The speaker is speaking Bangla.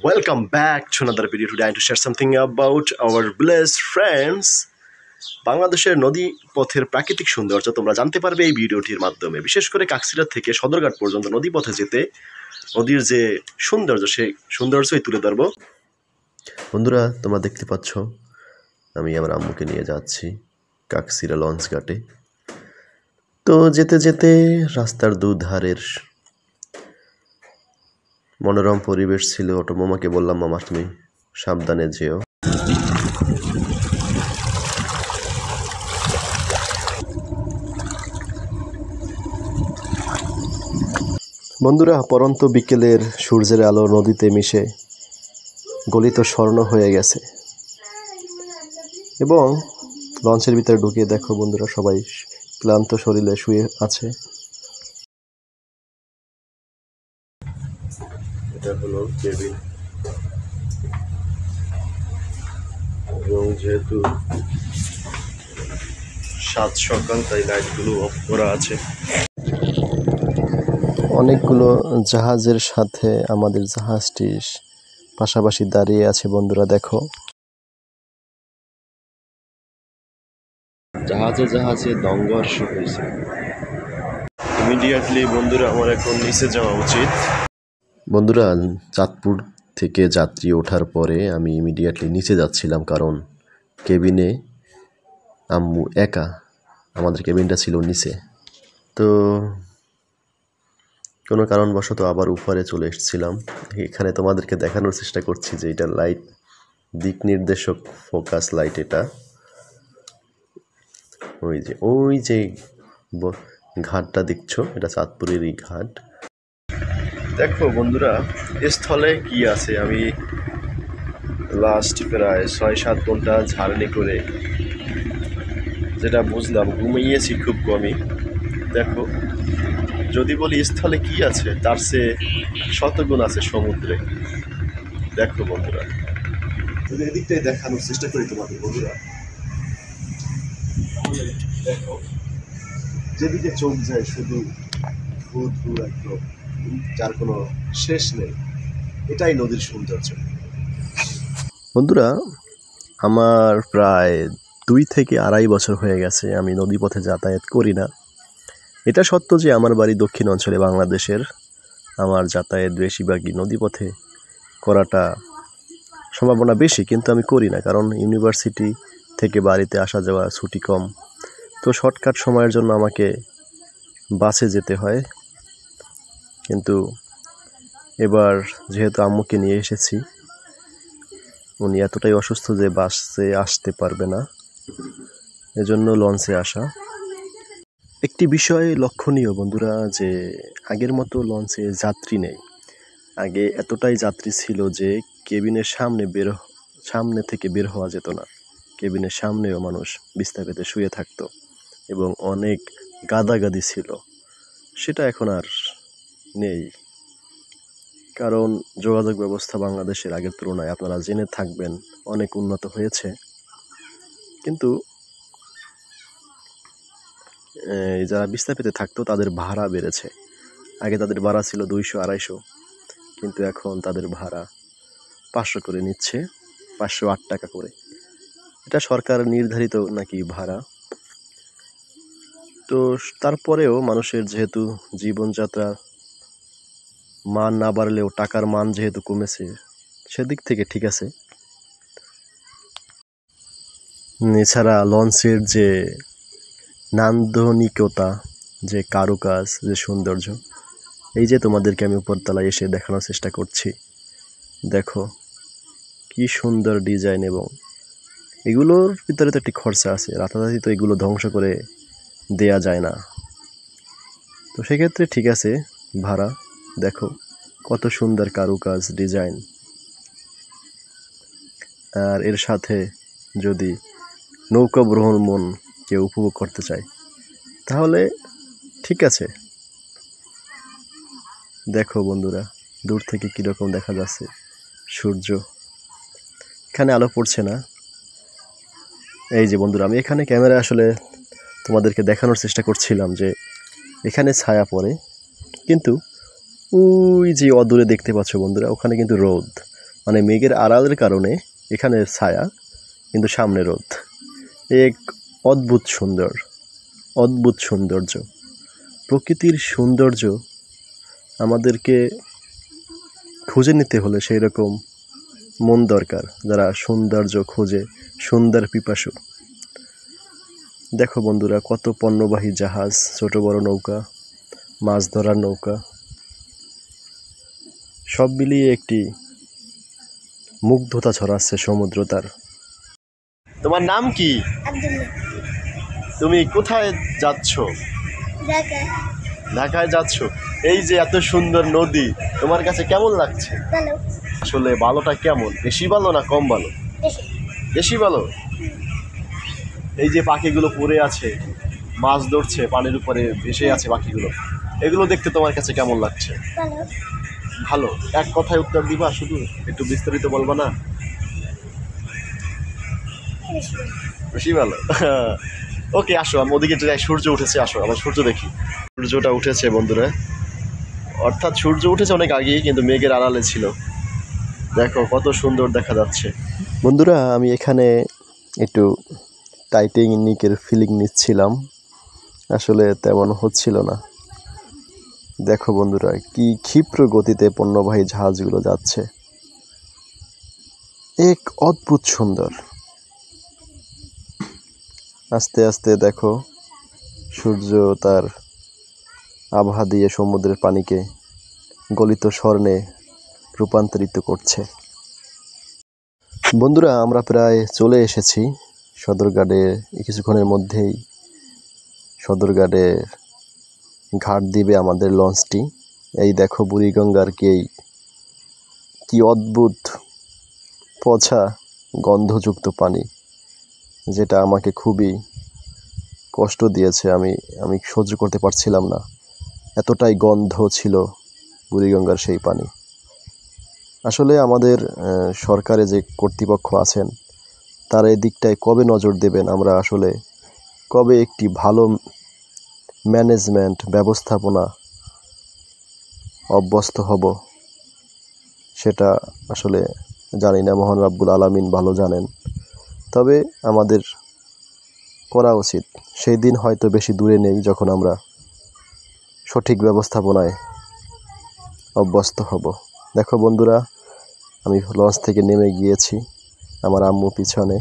Welcome back to another video. Today I want to share something about our blessed friends. বাংলাদেশের নদী পথের প্রাকৃতিক সৌন্দর্য তোমরা জানতে পারবে এই ভিডিওটির মাধ্যমে। বিশেষ করে কাকসিরা থেকে সদরঘাট পর্যন্ত নদী পথে যেতে নদীর যে সৌন্দর্য সেই সৌন্দর্যই তুলে ধরবো। বন্ধুরা তোমরা দেখতে পাচ্ছ আমি আমার আম্মুকে নিয়ে যাচ্ছি কাকসিরা লঞ্চ ঘাটে। তো যেতে যেতে রাস্তার দুধারের মনোরম পরিবেশ ছিল। অটো মামাকে বললাম, মামা তুমি সাবধানে যেও। বন্ধুরা পরন্ত বিকেলের সূর্যের আলো নদীতে মিশে গলিত স্বর্ণ হয়ে গেছে এবং লঞ্চের ভিতরে ঢুকে দেখো বন্ধুরা সবাই ক্লান্ত শরীরে শুয়ে আছে। এটা হলো কেবিন এবং যেহেতু সাত সকাল তাই লাইটগুলো অফ করা আছে। অনেকগুলো জাহাজের সাথে আমাদের জাহাজটি পাশাপাশি দাঁড়িয়ে আছে। বন্ধুরা দেখো জাহাজে জাহাজে সংঘর্ষ হয়েছে। ইমিডিয়েটলি বন্ধুরা আমার এখন নিচে যাওয়া উচিত। বন্ধুরা চাঁদপুর থেকে যাত্রী ওঠার পরে আমি ইমিডিয়েটলি নিচে যাচ্ছিলাম, কারণ কেবিনে আম্মু একা, আমাদের কেবিনটা ছিল নিচে। তো কোনো কারণবশত আবার উপরে চলে এসেছিলাম। এখানে তোমাদেরকে দেখানোর চেষ্টা করছি যে এটা লাইট দিক নির্দেশক ফোকাস লাইট। এটা ওই যে ঘাটটা দেখছো, এটা চাঁদপুরেরই ঘাট। দেখো বন্ধুরা স্থলে কি আছে। আমি লাস্ট প্রায় 6-7 ঘন্টা জার্নি করে যেটা বুঝলাম, ঘুমিয়েছি খুব কমই। দেখো যদি বলি স্থলে কি আছে, তার চেয়ে শতগুণ আছে সমুদ্রে। দেখো বন্ধুরা যদি এদিকটাই দেখানোর চেষ্টা করি তোমাদের বন্ধুরা, দেখো যেদিকে চোখ যায় শুধু ধূ একদম, যার কোনো শেষ নেই। এটাই নদীর সৌন্দর্য। বন্ধুরা আমার প্রায় 2 থেকে 2.5 বছর হয়ে গেছে আমি নদীপথে যাতায়াত করি না। এটা সত্য যে আমার বাড়ি দক্ষিণ অঞ্চলে বাংলাদেশের। আমার যাতায়াত বেশিরভাগই নদীপথে করাটা সম্ভাবনা বেশি, কিন্তু আমি করি না, কারণ ইউনিভার্সিটি থেকে বাড়িতে আসা যাওয়া ছুটি কম। তো শর্টকাট সময়ের জন্য আমাকে বাসে যেতে হয়। কিন্তু এবার যেহেতু আম্মুকে নিয়ে এসেছি, উনি এতটাই অসুস্থ যে বাসে আসতে পারবে না, এজন্য লঞ্চে আসা। একটি বিষয় লক্ষণীয় বন্ধুরা যে আগের মতো লঞ্চে যাত্রী নেই। আগে এতটাই যাত্রী ছিল যে কেবিনের সামনে থেকে বের হওয়া যেত না। কেবিনের সামনেও মানুষ বিছনা পেতে শুয়ে থাকতো এবং অনেক গাদাগাদি ছিল। সেটা এখন আর নেই, কারণ যোগাযোগ ব্যবস্থা বাংলাদেশের আগের তুলনায় আপনারা জেনে থাকবেন অনেক উন্নত হয়েছে। কিন্তু যারা বিছনা পেতে থাকতো তাদের ভাড়া বেড়েছে। আগে তাদের ভাড়া ছিল 200-250, কিন্তু এখন তাদের ভাড়া 500 করে নিচ্ছে, 508 টাকা করে। এটা সরকার নির্ধারিত নাকি ভাড়া। তো তারপরেও মানুষের যেহেতু জীবনযাত্রার মান না বাড়লেও টাকার মান যেহেতু কমেছে, সেদিক থেকে ঠিক আছে। এছাড়া লঞ্চের যে নান্দনিকতা, যে কারুকাজ, যে সৌন্দর্য, এই যে তোমাদেরকে আমি উপরতলায় এসে দেখানোর চেষ্টা করছি। দেখো কি সুন্দর ডিজাইন, এবং এগুলোর ভিতরে তো একটি খরচা আছে। রাতারাতি তো এগুলো ধ্বংস করে দেয়া যায় না। তো সেক্ষেত্রে ঠিক আছে ভাড়া। দেখো কত সুন্দর কারুকাজ, ডিজাইন। আর এর সাথে যদি নৌকা ভ্রমণ কেউ উপভোগ করতে চায় তাহলে ঠিক আছে। দেখো বন্ধুরা দূর থেকে কীরকম দেখা যাচ্ছে সূর্য। এখানে আলো পড়ছে না। এই যে বন্ধুরা আমি এখানে ক্যামেরা আসলে তোমাদেরকে দেখানোর চেষ্টা করছিলাম যে এখানে ছায়া পড়ে, কিন্তু ওই যে অদূরে দেখতে পাচ্ছ বন্ধুরা, ওখানে কিন্তু রোদ। মানে মেঘের আড়ালের কারণে এখানে ছায়া, কিন্তু সামনে রোদ। এক অদ্ভুত সুন্দর, অদ্ভুত সৌন্দর্য। প্রকৃতির সৌন্দর্য আমাদেরকে খুঁজে নিতে হলে সেই রকম মন দরকার, যারা সৌন্দর্য খোঁজে, সুন্দর পিপাসু। দেখো বন্ধুরা, কত পণ্যবাহী জাহাজ, ছোট বড় নৌকা, মাছ ধরার নৌকা, সব মিলিয়ে একটি মুগ্ধতা ছড়াচ্ছে সমুদ্র তার। তোমার নাম কি? তুমি কোথায় যাচ্ছ? ঢাকায় যাচ্ছ। এই যে এত সুন্দর নদী, তোমার কাছে কেমন লাগছে? আসলে ভালোটা কেমন, বেশি ভালো না কম ভালো? বেশি ভালো। এই যে পাখিগুলো পড়ে আছে, মাছ ধরছে, পানির উপরে ভেসে আছে পাখিগুলো, এগুলো দেখতে তোমার কাছে কেমন লাগছে? ভালো। এক কথায় উত্তর দিবা, শুধু একটু বিস্তারিত বলবা না? বেশি ভালো। ওকে, আসো আমি ওদিকে যাই। সূর্য উঠেছে, আসো আবার সূর্য দেখি। সূর্যটা উঠেছে বন্ধুরা, অর্থাৎ সূর্য উঠেছে অনেক আগেই, কিন্তু মেঘের আড়ালে ছিল। দেখো কত সুন্দর দেখা যাচ্ছে। বন্ধুরা, আমি এখানে একটু টাইটানিকের ফিলিং নিচ্ছিলাম, আসলে তেমন হচ্ছিল না। দেখো বন্ধুরা, কি ক্ষিপ্র গতিতে পণ্যবাহী জাহাজগুলো যাচ্ছে, এক অদ্ভুত সুন্দর। আস্তে আস্তে দেখো সূর্য তার আভা দিয়ে সমুদ্রের পানিকে গলিত স্বর্ণে রূপান্তরিত করছে। বন্ধুরা, আমরা প্রায় চলে এসেছি সদরঘাটে। কিছুক্ষণের মধ্যেই সদরঘাটে ঘাট দিবে আমাদের লঞ্চটি। এই দেখো বুড়িগঙ্গার কি অদ্ভুত পচা গন্ধযুক্ত পানি, যেটা আমাকে খুবই কষ্ট দিয়েছে। আমি সহ্য করতে পারছিলাম না, এতটাই গন্ধ ছিল বুড়িগঙ্গার সেই পানি। আসলে আমাদের সরকারে যে কর্তৃপক্ষ আছেন, তারা এই দিকটায় কবে নজর দেবেন, আমরা আসলে কবে একটি ভালো ম্যানেজমেন্ট ব্যবস্থাপনা অভ্যস্ত হব, সেটা আসলে জানি না। মহান রাব্বুল আলামিন ভালো জানেন। তবে আমাদের করা উচিত। সেই দিন হয়তো বেশি দূরে নেই যখন আমরা সঠিক ব্যবস্থাপনায় অভ্যস্ত হব। দেখো বন্ধুরা, আমি লঞ্চ থেকে নেমে গিয়েছি, আমার আম্মু পিছনে।